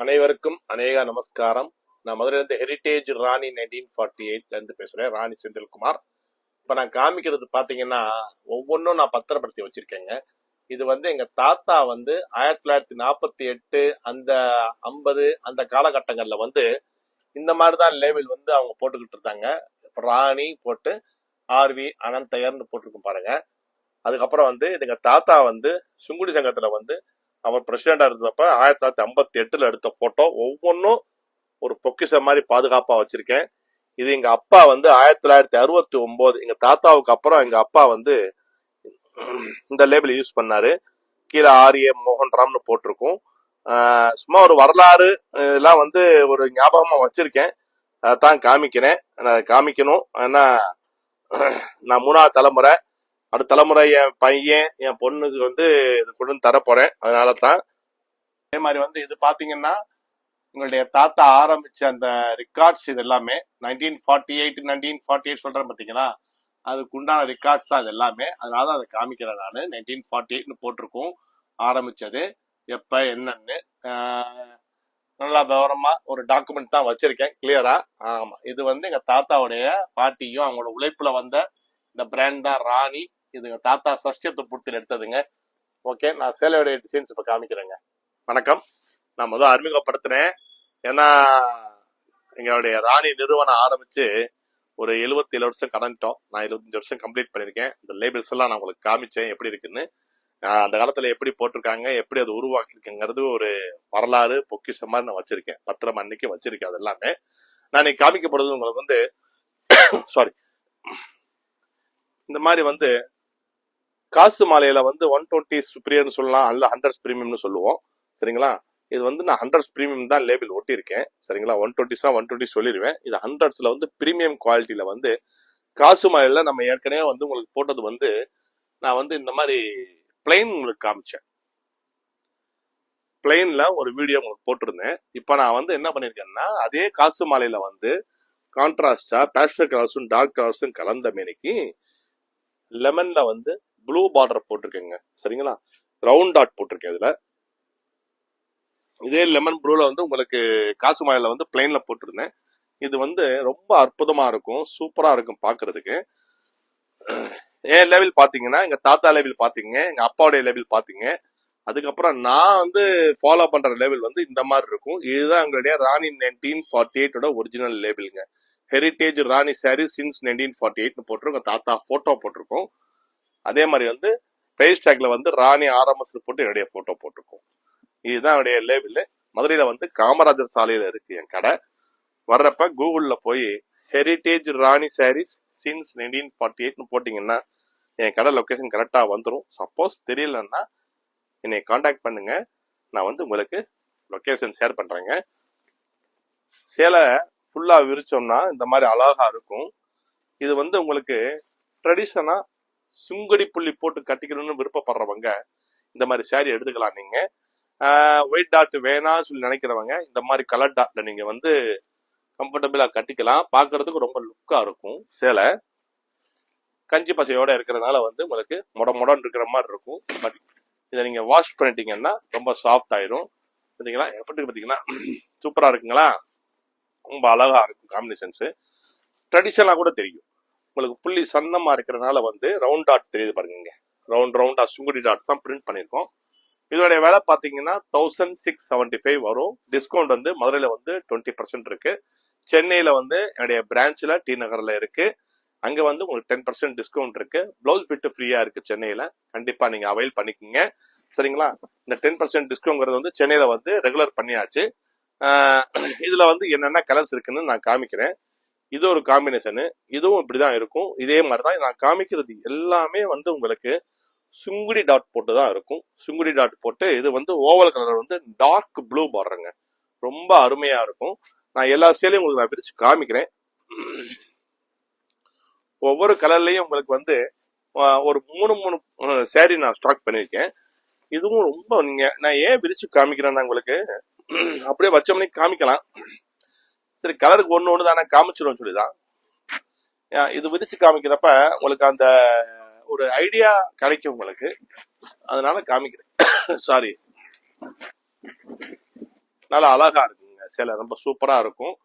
அனைவருக்கும் அநேக நமஸ்காரம். நான் மதுரையிலிருந்து ஹெரிட்டேஜ் ராணி 1948 இருந்து பேசுறேன். ராணி செந்தில்குமார். இப்ப நான் காமிக்கிறது பாத்தீங்கன்னா ஒவ்வொன்றும் நான் பத்திரப்படுத்தி வச்சிருக்கேங்க. இது எங்க தாத்தா 1948 அந்த 50 அந்த காலகட்டங்கள்ல இந்த மாதிரிதான் லேபிள் அவங்க போட்டுக்கிட்டு இருந்தாங்க. ராணி போட்டு ஆர்வி அனந்தையர்னு போட்டிருக்கும் பாருங்க. அதுக்கப்புறம் இதுங்க தாத்தா சுங்குடி சங்கத்துல அவர் பிரசிடண்டா இருந்தப்ப 1958 எடுத்த போட்டோ ஒவ்வொன்றும் ஒரு பொக்கிஷம் மாதிரி பாதுகாப்பா வச்சிருக்கேன். இது எங்க அப்பா 1969 எங்க தாத்தாவுக்கு அப்புறம் எங்க அப்பா இந்த லேபிள் யூஸ் பண்ணாரு. கீழே ஆர்ஏ மோகன் ராம்னு போட்டிருக்கும். சும்மா ஒரு வரலாறு எல்லாம் ஒரு ஞாபகமா வச்சிருக்கேன். அதான் காமிக்கிறேன். காமிக்கணும். ஏன்னா நான் 3வது தலைமுறை. அடுத்த தலைமுறை என் பையன் என் பொண்ணுக்கு இது கொண்டு தர போறேன். அதனால தான் அதே மாதிரி இது பாத்தீங்கன்னா உங்களுடைய தாத்தா ஆரம்பிச்ச அந்த ரெக்கார்ட்ஸ் இது எல்லாமே 1948 சொல்றேன் பாத்தீங்களா, அதுக்கு உண்டான ரெக்கார்ட்ஸ் தான் இது எல்லாமே. அதனாலதான் அதை காமிக்கிறேன். நான் 1948 போட்டிருக்கோம் ஆரம்பிச்சது எப்ப என்னன்னு நல்லா விவரமா ஒரு டாக்குமெண்ட் தான் வச்சிருக்கேன் கிளியரா. ஆமா, இது எங்க தாத்தாவுடைய பாட்டியும் அவங்களோட உழைப்புல இந்த பிராண்ட் தான் ராணி. இது எங்க தாத்தா சஷ்டியத்தை பூர்த்தியில் எடுத்ததுங்க. ஓகே, நான் சேலையோடைய டிசைன்ஸ் இப்ப காமிக்கிறேங்க. வணக்கம். நான் முதல் அறிமுகப்படுத்தினேன். ஏன்னா எங்களுடைய ராணி நிறுவனம் ஆரம்பிச்சு ஒரு 77 வருஷம் கடந்துட்டோம். நான் 25 வருஷம் கம்ப்ளீட் பண்ணிருக்கேன். இந்த லேபிள்ஸ் எல்லாம் நான் உங்களுக்கு காமிச்சேன் எப்படி இருக்குன்னு. அந்த காலத்துல எப்படி போட்டிருக்காங்க, எப்படி அது உருவாக்கிருக்குங்கிறது ஒரு வரலாறு பொக்கிஷம் மாதிரி நான் வச்சிருக்கேன். பத்திரம் அன்னைக்கு வச்சிருக்கேன். அது எல்லாமே நான் இன்னைக்கு காமிக்கப்படுறது உங்களுக்கு சாரி, இந்த மாதிரி காசு மாலையில 120 சுப்ரியர்னு சொல்லலாம், அல்ல 100 பிரீமியம்னு சொல்லுவோம். சரிங்களா? இது நான் 100 பிரீமியம் தான் லேபிள் ஒட்டி இருக்கேன். சரிங்களா? 120 சொல்லிடுவேன். இது 100ஸ்ல பிரீமியம் குவாலிட்டியில காசு மாலையில நம்ம ஏற்கனவே உங்களுக்கு போட்டது நான் இந்த மாதிரி பிளைன் உங்களுக்கு காமிச்சேன். பிளைன்ல ஒரு வீடியோ உங்களுக்கு போட்டிருந்தேன். இப்ப நான் என்ன பண்ணிருக்கேன்னா அதே காசு மாலையில கான்ட்ராஸ்டா பேஸ்டல் கலர்ஸும் டார்க் கலர்ஸும் கலந்த மேனிக்கு லெமன்ல ப்ளூ பார்டர் போட்டிருக்கேங்க. சரிங்களா? ரவுண்ட் டாட் போட்டிருக்கேன். இதுல இதே லெமன் ப்ளூல உங்களுக்கு காசு மாலையில பிளைன்ல போட்டிருந்தேன். இது ரொம்ப அற்புதமா இருக்கும், சூப்பரா இருக்கும் பாக்குறதுக்கு. என் லேபிள் பாத்தீங்கன்னா எங்க தாத்தா லேபிள் பாத்தீங்க, எங்க அப்பாவுடைய லேபிள் பாத்தீங்க. அதுக்கப்புறம் நான் ஃபாலோ பண்ற லேபிள் இந்த மாதிரி இருக்கும். இதுதான் எங்களுடைய ராணி 1948 ஒரிஜினல் லேபிள்ங்க. ஹெரிட்டேஜ் ராணி சாரி சின்ஸ் 1948 போட்டிருக்கோம். தாத்தா போட்டோ போட்டிருக்கோம். அதே மாதிரி பேஜ் டேக்ல ராணி ஆர்எம்எஸ் போட்டு என்னுடைய போட்டோ போட்டிருக்கோம். இதுதான் என்னுடைய லேபிள். மதுரையில காமராஜர் சாலையில இருக்கு என் கடை. வர்றப்ப கூகுள்ல போய் ஹெரிட்டேஜ் ராணி சாரீஸ் சின்ஸ் 1948 போட்டீங்கன்னா என் கடை லொகேஷன் கரெக்டா வந்துடும். சப்போஸ் தெரியலன்னா என்னை கான்டாக்ட் பண்ணுங்க. நான் உங்களுக்கு லொகேஷன் ஷேர் பண்றேங்க. சேலை ஃபுல்லா விரிச்சோம்னா இந்த மாதிரி அழகா இருக்கும். இது உங்களுக்கு ட்ரெடிஷனா சுங்கடி புள்ளி போட்டு கட்டிக்கணும்னு விருப்பப்படுறவங்க இந்த மாதிரி சாரி எடுத்துக்கலாம். நீங்க ஒயிட் டாட் வேணாம்னு சொல்லி நினைக்கிறவங்க இந்த மாதிரி கலர் டாட்ல நீங்க கம்ஃபர்டபுளா கட்டிக்கலாம். பாக்குறதுக்கு ரொம்ப லுக்கா இருக்கும். சேலை கஞ்சி பசையோட இருக்கிறதுனால உங்களுக்கு மொடன்னு இருக்கிற மாதிரி இருக்கும். பட் இதை நீங்க வாஷ் பண்ணிட்டீங்கன்னா ரொம்ப சாஃப்ட் ஆயிரும். பாத்தீங்களா எப்படி பாத்தீங்கன்னா சூப்பரா இருக்குங்களா? ரொம்ப அழகா இருக்கும் காம்பினேஷன்ஸ். ட்ரெடிஷனலா கூட தெரியும் உங்களுக்கு. புள்ளி சன்னமா இருக்கிறதுனால ரவுண்ட் டாட் தெரியுது பாருங்க. ரவுண்டா சுங்குடி டாட் தான் பிரிண்ட் பண்ணிருக்கோம். இதோடைய விலை பாத்தீங்கன்னா 1675 வரும். டிஸ்கவுண்ட் மதுரையில 20% இருக்கு. சென்னையில என்னுடைய பிரான்ச்ல டி நகர்ல இருக்கு. அங்க உங்களுக்கு 10% டிஸ்கவுண்ட் இருக்கு. பிளவுஸ் பிட் ஃப்ரீயா இருக்கு சென்னையில. கண்டிப்பா நீங்க அவைல் பண்ணிக்கோங்க. சரிங்களா? இந்த 10% டிஸ்கவுண்ட் சென்னையில ரெகுலர் பண்ணியாச்சு. இதுல என்னென்ன கலர்ஸ் இருக்குன்னு நான் காமிக்கிறேன். இது ஒரு காம்பினேஷனு. இதுவும் இப்படிதான் இருக்கும். இதே மாதிரிதான் நான் காமிக்கிறது எல்லாமே உங்களுக்கு சுங்குடி டாட் போட்டு தான் இருக்கும். சுங்குடி டாட் போட்டு இது ஓவல் கலர் டார்க் ப்ளூ பார்டருங்க. ரொம்ப அருமையா இருக்கும். நான் எல்லா சேலையும் உங்களுக்கு நான் பிரிச்சு காமிக்கிறேன். ஒவ்வொரு கலர்லயும் உங்களுக்கு ஒரு 3 சேரீ நான் ஸ்டாக் பண்ணிருக்கேன். இதுவும் ரொம்ப நான் ஏன் பிரிச்சு காமிக்கிறேன்னா உங்களுக்கு அப்படியே வச்சோம்னே காமிக்கலாம். சரி, கலருக்கு ஒண்ணு தானே காமிச்சிடும் சொல்லிதான் இது விரிச்சு காமிக்கிறப்ப உங்களுக்கு அந்த ஒரு ஐடியா கிடைக்கும் உங்களுக்கு. அதனால காமிக்கிறேன். சாரி. நல்லா அழகா இருக்குங்க. சேலை ரொம்ப சூப்பரா இருக்கும்.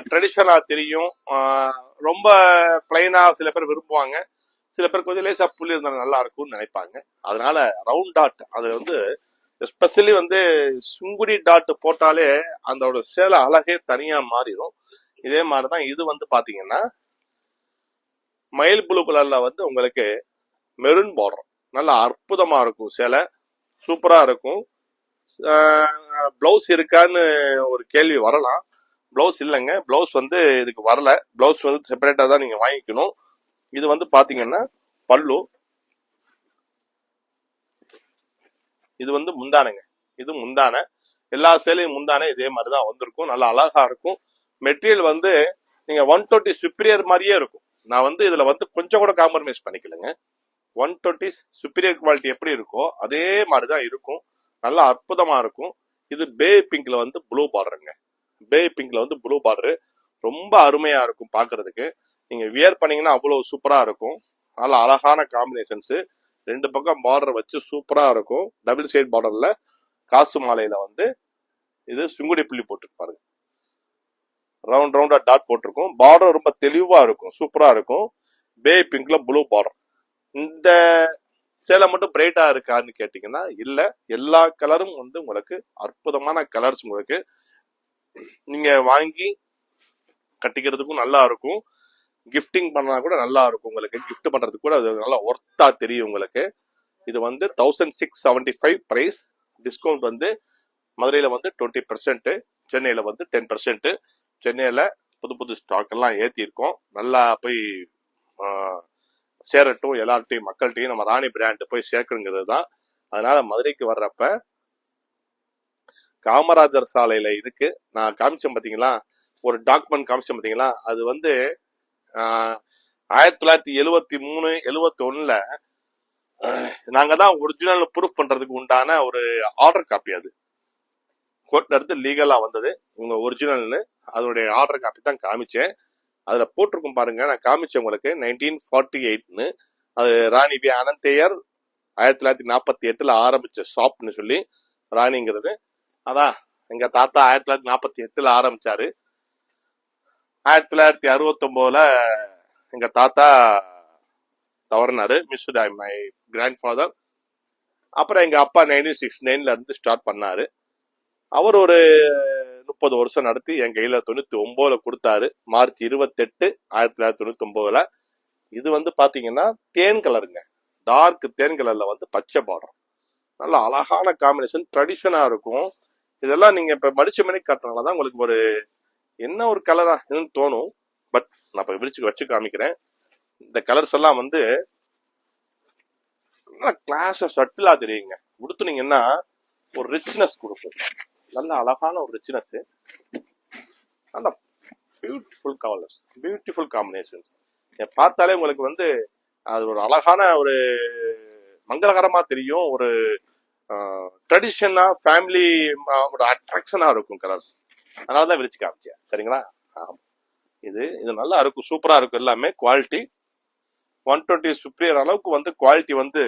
ட்ரெடிஷனலா தெரியும். ரொம்ப பிளைனா சில பேர் விரும்புவாங்க, சில பேர் கொஞ்சம் லேசா புள்ளி இருந்தாலும் நல்லா இருக்கும்னு நினைப்பாங்க. அதனால ரவுண்ட் டாட் அது வந்து எஸ்பெஷலி வந்து சுங்குடி டாட் போட்டாலே அதோட சேலை அழகே தனியா மாறிடும். இதே மாதிரிதான் இது வந்து பாத்தீங்கன்னா மயில் ப்ளூ கலர்ல வந்து உங்களுக்கு மெரூன் பார்டர் நல்லா அற்புதமா இருக்கும். சேலை சூப்பரா இருக்கும். பிளவுஸ் இருக்கான்னு ஒரு கேள்வி வரலாம். பிளவுஸ் இல்லைங்க, பிளவுஸ் வந்து இதுக்கு வரல. பிளவுஸ் வந்து செப்பரேட்டா தான் நீங்க வாங்கிக்கணும். இது வந்து பாத்தீங்கன்னா பல்லு, இது வந்து முந்தானைங்க. இது முந்தானை. எல்லா சேலையும் முந்தானை இதே மாதிரிதான் வந்திருக்கும். நல்லா அழகா இருக்கும். மெட்டீரியல் வந்து நீங்க 120 சுப்பீரியர் மாதிரியே இருக்கும். நான் வந்து இதுல வந்து கொஞ்சம் கூட காம்ப்ரமைஸ் பண்ணிக்கலங்க. 120 சுப்பீரியர் குவாலிட்டி எப்படி இருக்கோ அதே மாதிரிதான் இருக்கும். நல்லா அற்புதமா இருக்கும். இது பே பிங்க்ல வந்து ப்ளூ பார்டருங்க. பே பிங்க்ல வந்து ப்ளூ பார்டரு ரொம்ப அருமையா இருக்கும் பாக்குறதுக்கு. நீங்க வியர் பண்ணீங்கன்னா அவ்வளவு சூப்பரா இருக்கும். நல்ல அழகான காம்பினேஷன்ஸ். ரெண்டு பக்கம் பார்டர் வச்சு சூப்பரா இருக்கும். டபுள் சைட் பார்டர்ல காசு மாலையில வந்து இது சுங்குடி புள்ளி போட்டு பாருங்க. ரவுண்ட் ரவுண்டா டாட் போட்டிருக்கும். பார்டர் ரொம்ப தெளிவா இருக்கும், சூப்பரா இருக்கும். பே பிங்க்ல ப்ளூ பார்டர். இந்த சேலை மட்டும் பிரைட்டா இருக்கான்னு கேட்டீங்கன்னா இல்ல, எல்லா கலரும் வந்து உங்களுக்கு அற்புதமான கலர்ஸ். உங்களுக்கு நீங்க வாங்கி கட்டிக்கிறதுக்கும் நல்லா இருக்கும். கிஃப்டிங் பண்ணா கூட நல்லா இருக்கும். உங்களுக்கு கிஃப்ட் பண்றதுக்கு கூட அது நல்லா ஒர்த்தா தெரியும் உங்களுக்கு. இது வந்து 1675 பிரைஸ். டிஸ்கவுண்ட் வந்து மதுரையில வந்து 20%, சென்னையில வந்து 10%. சென்னையில புது புது ஸ்டாக் எல்லாம் ஏத்தி இருக்கோம். நல்லா போய் சேரட்டும் எல்லார்ட்டையும், மக்கள்கிட்டையும் நம்ம ராணி பிராண்ட் போய் சேர்க்கணுங்கிறது தான். அதனால மதுரைக்கு வர்றப்ப காமராஜர் சாலையில இருக்கு. நான் காமிச்சேன் பாத்தீங்களா, ஒரு டாக்குமெண்ட் காமிச்சேன் பாத்தீங்களா, அது வந்து 1973 71ல நாங்க தான் ஒரிஜினல் ப்ரூஃப் பண்றதுக்கு உண்டான ஒரு ஆர்டர் காப்பி. அது கோர்ட்ல இருந்து லீகலா வந்தது. இவங்க ஒரிஜினல்னு அதோடைய ஆர்டர் காப்பி தான் காமிச்சேன். அதுல போட்டிருக்கும் பாருங்க, நான் காமிச்சேன் உங்களுக்கு 1948ன்னு. அது ராணி வி அனந்தையர் 1948ல ஆரம்பிச்ச ஷாப்னு சொல்லி ராணிங்கிறது. அதான் எங்க தாத்தா 1948ல ஆரம்பிச்சாரு. 1969ல எங்க தாத்தா தவறினாரு. Miss my grandfather. அப்புறம் எங்க அப்பா 1969ல இருந்து ஸ்டார்ட் பண்ணாரு. அவர் ஒரு 30 வருஷம் நடத்தி என் கையில 99ல கொடுத்தாரு. மார்ச் 28, 1999ல. இது வந்து பாத்தீங்கன்னா தேன் கலருங்க. டார்க் தேன் கலர்ல வந்து பச்சை பார்டர். நல்ல அழகான காம்பினேஷன், ட்ரெடிஷனா இருக்கும். இதெல்லாம் நீங்க இப்ப மடிச்ச மணி காட்டுறதுனாலதான் உங்களுக்கு ஒரு என்ன ஒரு கலரா தோணும். பட் நான் இப்ப விரிச்சு வச்சு காமிக்கிறேன். இந்த கலர்ஸ் எல்லாம் வந்து கிளாஸா சட்டிலா தெரியுங்க. உடுத்துனீங்கன்னா ஒரு ரிச்னஸ் கொடுக்கும். நல்ல அழகான ஒரு ரிச்னஸ், நல்ல பியூட்டிஃபுல் கலர்ஸ், பியூட்டிஃபுல் காம்பினேஷன்ஸ். பார்த்தாலே உங்களுக்கு வந்து அது ஒரு அழகான ஒரு மங்களகரமா தெரியும். ஒரு ட்ரெடிஷனா ஃபேமிலி ஒரு அட்ராக்ஷனா இருக்கும் கலர்ஸ். அதனாலதான் விரிச்சு காமிச்சேன். சரிங்களா? இது இது நல்லா இருக்கும், சூப்பரா இருக்கும். எல்லாமே குவாலிட்டி 120 சுப்ரியர் அளவுக்கு வந்து குவாலிட்டி வந்து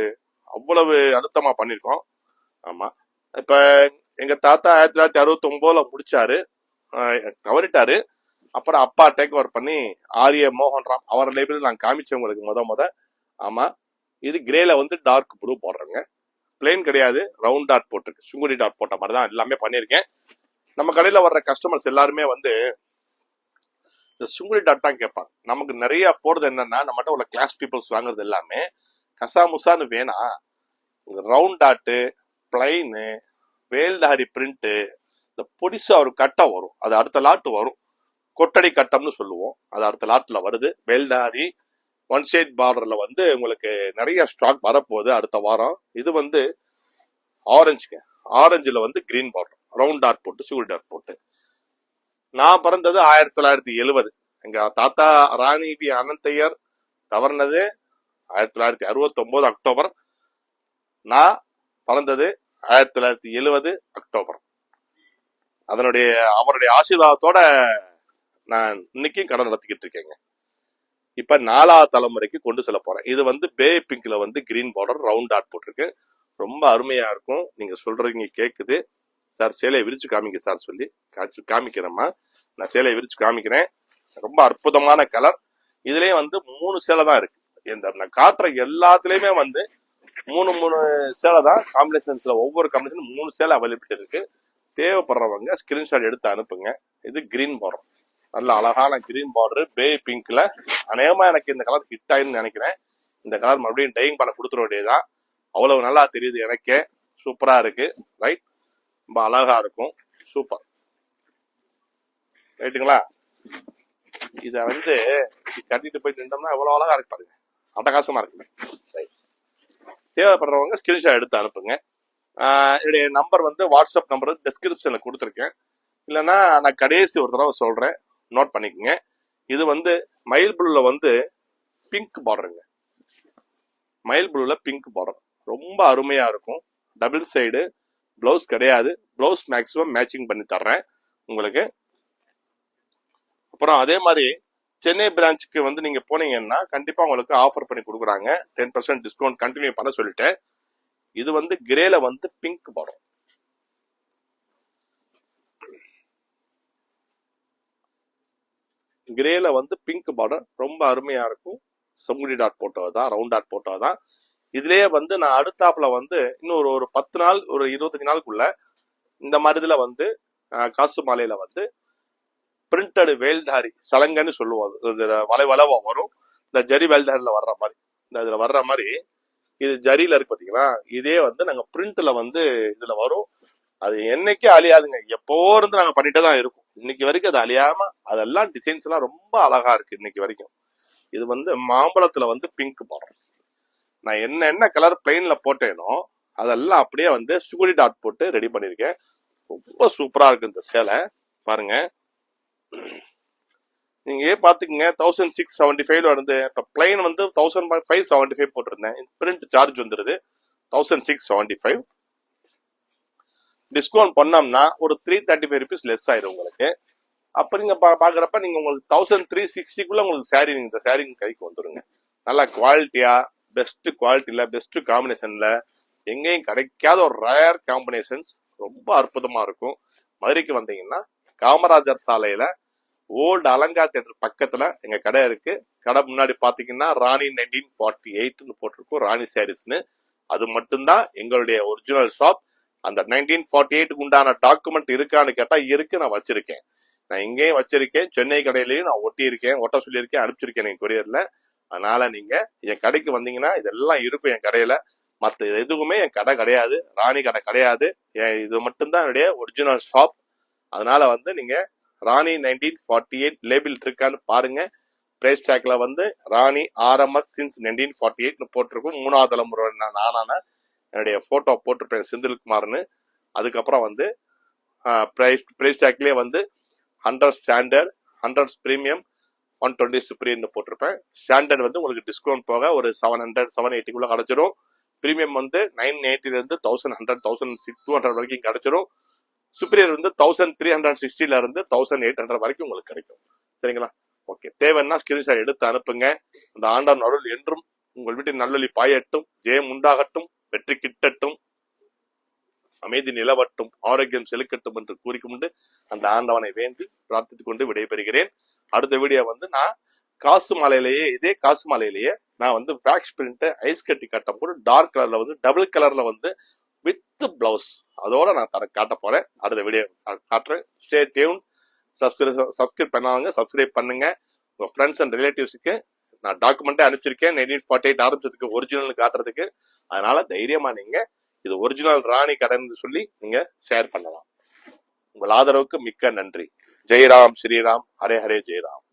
அவ்வளவு அழுத்தமா பண்ணிருக்கோம். ஆமா, இப்ப எங்க தாத்தா 1969ல முடிச்சாரு, தவறிட்டாரு. அப்புறம் அப்பா டேக் ஓவர் பண்ணி ஆரிய மோகன்ராம் அவர் லைப்ரரி நான் காமிச்சவங்களுக்கு முத. ஆமா, இது கிரேல வந்து டார்க் ப்ளூ போடுறேங்க. பிளேன் கிடையாது, ரவுண்ட் டாட் போட்டிருக்கு. சுங்குடி டாட் போட்ட மாதிரி தான் எல்லாமே பண்ணிருக்கேன். நம்ம கடையில வர்ற கஸ்டமர்ஸ் எல்லாருமே வந்து இந்த சுங்குடி டாட் தான் கேட்பாங்க. நமக்கு நிறைய போடுறது என்னன்னா, நம்மகிட்ட உள்ள கிளாஸ் பீப்புள்ஸ் வாங்குறது எல்லாமே கசாமுசான்னு வேணா, ரவுண்ட் டாட்டு, பிளைனு, வேல்தாரி பிரிண்ட், இந்த பொடிசா ஒரு கட்டம் வரும், அது அடுத்த லாட்டு வரும். கொட்டடி கட்டம்னு சொல்லுவோம், அது அடுத்த லாட்ல வருது. வேல்தாரி ஒன் சைட் பார்டர்ல வந்து உங்களுக்கு நிறைய ஸ்டாக் வரப்போகுது அடுத்த வாரம். இது வந்து ஆரஞ்சுங்க. ஆரஞ்சுல வந்து கிரீன் பார்டர், ரவுண்ட் டாட் போட்டு சுங்குடி டாட் போட்டு. நான் பிறந்தது 1970. எங்க தாத்தா ராணி வி அனந்தையர் தவறினது 1969 அக்டோபர். நான் பிறந்தது 1970 அக்டோபர். அவருடைய ஆசீர்வாதத்தோட நான் இன்னைக்கும் கடை நடத்திக்கிட்டு இருக்கேங்க. இப்ப 4வது தலைமுறைக்கு கொண்டு செல்ல போறேன். இது வந்து பே பிங்க்ல வந்து கிரீன் பார்டர், ரவுண்ட் டாட் போட்டிருக்கு. ரொம்ப அருமையா இருக்கும். நீங்க சொல்றீங்க கேக்குது. சார் சேலையை விரிச்சு காமிங்க சார் சொல்லி காமிக்கிறேம்மா. நான் சேலையை விரிச்சு காமிக்கிறேன். ரொம்ப அற்புதமான கலர். இதுலயே வந்து 3 சேலை தான் இருக்கு. இந்த நான் காட்டுற எல்லாத்துலயுமே வந்து 3 சேலை தான் காம்பினேஷன்ஸ்ல, ஒவ்வொரு காம்பினேஷன் 3 சேலை அவைலபிலிட்டி இருக்கு. தேவைப்படுறவங்க ஸ்கிரீன்ஷாட் எடுத்து அனுப்புங்க. இது கிரீன் பார்டர், நல்ல அழகான கிரீன் பார்டர், பே பிங்க்ல. அநேகமா எனக்கு இந்த கலர் ஹிட் ஆயின்னு நினைக்கிறேன். இந்த கலர் மறுபடியும் டையிங் பண்ண கொடுத்துட வேண்டியதுதான். அவ்வளவு நல்லா தெரியுது எனக்கே. சூப்பரா இருக்கு. ரைட், ரொம்ப அழகா இருக்கும். சூப்பர். ரைட்டுங்களா? இத வந்து கட்டிட்டு போயிட்டு நின்றோம்னா எவ்வளவு அழகா இருக்கு பாருங்க, அட்டகாசமா இருக்கு. தேவைப்படுறவங்க ஸ்கிரீன்ஷாட் எடுத்து அனுப்புங்க. என்னுடைய நம்பர் வந்து வாட்ஸ்அப் நம்பர் டிஸ்கிரிப்ஷன்ல கொடுத்துருக்கேன். இல்லைன்னா நான் கடைசி ஒரு தடவை சொல்றேன், நோட் பண்ணிக்கோங்க. இது வந்து மயில் ப்ளூல வந்து பிங்க் பார்டருங்க. மயில் ப்ளூல பிங்க் பார்டர் ரொம்ப அருமையா இருக்கும். டபுள் சைடு பிளவுஸ் கிடையாது. பிளவுஸ் மேக்சிமம் மேட்சிங் பண்ணி தர்றேன் உங்களுக்கு. அப்புறம் அதே மாதிரி சென்னை பிரான்ச்சுக்கு வந்து நீங்க போனீங்கன்னா கண்டிப்பா உங்களுக்கு ஆஃபர் பண்ணி கொடுக்குறாங்க. 10% டிஸ்கவுண்ட் கண்டினியூ பண்ண சொல்லிட்டேன். இது வந்து கிரேல வந்து பிங்க் பார்டர். கிரேல வந்து பிங்க் பார்டர் ரொம்ப அருமையா இருக்கும். செங்குடி டாட் போட்டதுதான், ரவுண்ட் டாட் போட்டதுதான். இதுலயே வந்து நான் அடுத்தாப்புல வந்து இன்னும் ஒரு 10 நாள், ஒரு 25 நாளுக்குள்ள இந்த மாதிரி இதுல வந்து காசு மாலையில வந்து பிரிண்டட் வேல்தாரி சலங்கன்னு சொல்லுவோம். வளவா வரும். இந்த ஜரி வேல்தாரில வர்ற மாதிரி, இந்த இதுல வர்ற மாதிரி இது ஜரியில இருக்கு பாத்தீங்களா. இதே வந்து நாங்க பிரிண்ட்ல வந்து இதுல வரும். அது என்னைக்கே அழியாதுங்க. எப்போ இருந்து நாங்க பண்ணிட்டே தான் இருக்கோம். இன்னைக்கு வரைக்கும் அது அழியாம, அதெல்லாம் டிசைன்ஸ் எல்லாம் ரொம்ப அழகா இருக்கு இன்னைக்கு வரைக்கும். இது வந்து மாம்பழத்துல வந்து பிங்க் பார்டர். நான் என்ன கலர் பிளைன்ல போட்டேனோ அதெல்லாம் அப்படியே வந்து சுகுடி டாட் போட்டு ரெடி பண்ணிருக்கேன். ரொம்ப சூப்பரா இருக்கு இந்த சேலை பாருங்க. நீங்க பாத்துக்கங்க. 1675 வருது. இப்ப பிளைன் வந்து 1575 போட்டிருந்தேன். பிரிண்ட் சார்ஜ் வந்துருது 1675. டிஸ்கவுண்ட் பண்ணோம்னா ஒரு 335 rupees லெஸ் ஆயிரும் உங்களுக்கு. அப்ப நீங்க பாக்குறப்ப நீங்க உங்களுக்கு 1360 உங்களுக்கு சாரி, இந்த சாரி கைக்கு வந்துருங்க. நல்லா குவாலிட்டியா, பெஸ்ட் குவாலிட்டியில, பெஸ்ட் காம்பினேஷன்ல, எங்கேயும் கிடைக்காத ஒரு ரேர் காம்பினேஷன்ஸ், ரொம்ப அற்புதமா இருக்கும். மதுரைக்கு வந்தீங்கன்னா காமராஜர் சாலையில ஓல்டு அலங்கா தியேட்டர் பக்கத்துல எங்க கடை இருக்கு. கடை முன்னாடி பாத்தீங்கன்னா ராணி 1948 போட்டிருக்கும், ராணி சாரீஸ்னு. அது மட்டும்தான் எங்களுடைய ஒரிஜினல் ஷாப். அந்த 1948 உண்டான டாக்குமெண்ட் இருக்கான்னு கேட்டா இருக்கு, நான் வச்சிருக்கேன். நான் இங்கேயும் வச்சிருக்கேன், சென்னை கடையிலயும் நான் ஒட்டி இருக்கேன், ஒட்ட சொல்லியிருக்கேன், அனுப்பிச்சிருக்கேன் என் கொரியர்ல. அதனால நீங்க என் கடைக்கு வந்தீங்கன்னா இதெல்லாம் இருக்கும் என் கடையில. மத்த எதுவுமே என் கடை கிடையாது, ராணி கடை கிடையாது. இது மட்டும்தான் என்னுடைய ஒரிஜினல் ஷாப். அதனால வந்து நீங்க ராணி 1948 லேபிள் இருக்கான்னு பாருங்க. பிரைஸ் டேக்ல வந்து ராணி ஆர்எம்எஸ் சின்ஸ் 1948 போட்டிருக்கும். 3வது தலைமுறை நானான என்னுடைய போட்டோ போட்டிருப்பேன், செந்தில்குமார்னு. அதுக்கப்புறம் வந்து பிரைஸ் டேக்லயே வந்து 100 ஸ்டாண்டர்ட், 100 பிரீமியம், 120 சுப்ரீம்னு போட்டிருப்பேன். ஸ்டாண்டர்ட் வந்து உங்களுக்கு டிஸ்கவுண்ட் போக ஒரு 700 780 கிடைச்சிரும். பிரீமியம் வந்து 980 இருந்து 1100 1200 வரைக்கும் கிடைச்சிரும். சுப்பீரியர் வந்து 1360 இருந்து 1800 வரைக்கும் உங்களுக்கு கிடைக்கும். சரிங்களா? ஓகே, தேவைன்னா ஸ்கிரீன்ஷாட் எடுத்து அனுப்புங்க. அந்த ஆண்டவன் அருள் என்றும் உங்கள் வீட்டில் நல்லொலி பாயட்டும், ஜெயம் உண்டாகட்டும், வெற்றி கிட்டட்டும், அமைதி நிலவட்டும், ஆரோக்கியம் செலுக்கட்டும் என்று கூறிக்கொண்டு அந்த ஆண்டவனை வேண்டி பிரார்த்தித்துக் கொண்டு விடைபெறுகிறேன். அடுத்த வீடியோ வந்து நான் காசு மாலையிலேயே, இதே காசு மாலையிலேயே நான் வந்து வேக்ஸ் பிரிண்ட் ஐஸ் கட்டி கட்டம் போட்டு டார்க் கலர்ல வந்து டபுள் கலர்ல வந்து வித் பிளவுஸ் அதோட நான் காட்ட போறேன். அடுத்த வீடியோ காட்டுறேன். Stay tune. சப்ஸ்கிரைப் பண்ணாங்க, சப்ஸ்கிரைப் பண்ணுங்க. உங்க ஃப்ரெண்ட்ஸ் அண்ட் ரிலேட்டிவ்ஸுக்கு நான் டாக்குமெண்டே அனுப்பிச்சிருக்கேன் 1948 ஆரம்பிச்சதுக்கு ஒரிஜினல் காட்டுறதுக்கு. அதனால தைரியமா நீங்க இது ஒரிஜினல் ராணி கடைன்னு சொல்லி நீங்க ஷேர் பண்ணலாம். உங்கள் ஆதரவுக்கு மிக்க நன்றி. ஜெயராம், ஸ்ரீராம், ஹரே ஹரே ஜெயராம்.